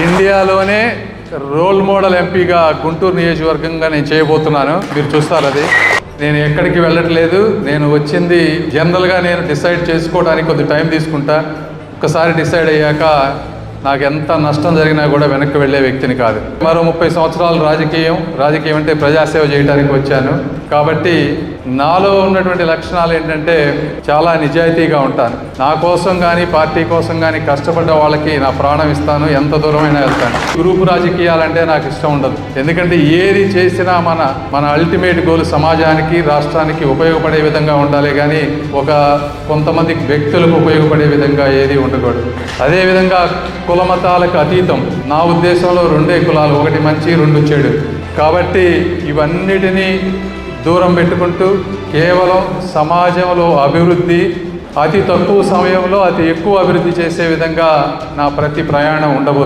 ఇండియాలోనే role model ఎంపీగా గుంటూరు నియోజకవర్గంగా నేను చేయబోతున్నాను. మీరు చూస్తారు అది. నేను ఎక్కడికి వెళ్ళట్లేదు. నేను వచ్చింది జనరల్గా నేను డిసైడ్ చేసుకోవడానికి కొద్ది టైం తీసుకుంటా. ఒకసారి డిసైడ్ అయ్యాక నాకు ఎంత నష్టం జరిగినా కూడా వెనక్కి వెళ్ళే వ్యక్తిని కాదు. మరో 30 సంవత్సరాలు రాజకీయం అంటే ప్రజాసేవ చేయడానికి వచ్చాను. కాబట్టి నాలో ఉన్నటువంటి లక్షణాలు ఏంటంటే చాలా నిజాయితీగా ఉంటాను. నా కోసం కానీ పార్టీ కోసం కానీ కష్టపడ్డ వాళ్ళకి నా ప్రాణం ఇస్తాను, ఎంత దూరమైనా వెళ్తాను. గ్రూపు రాజకీయాలంటే నాకు ఇష్టం ఉండదు. ఎందుకంటే ఏది చేసినా మన అల్టిమేట్ గోల్ సమాజానికి, రాష్ట్రానికి ఉపయోగపడే విధంగా ఉండాలి, కానీ కొంతమంది వ్యక్తులకు ఉపయోగపడే విధంగా ఏది ఉండకూడదు. అదేవిధంగా కుల మతాలకు అతీతం. నా ఉద్దేశంలో 2 కులాలు, ఒకటి మంచి, 2 చెడు. కాబట్టి ఇవన్నిటినీ దూరం పెట్టుకుంటూ కేవలం సమాజంలో అభివృద్ధి, అతి తక్కువ సమయంలో అతి ఎక్కువ అభివృద్ధి చేసే విధంగా నా ప్రతి ప్రయాణం ఉండబోతుంది.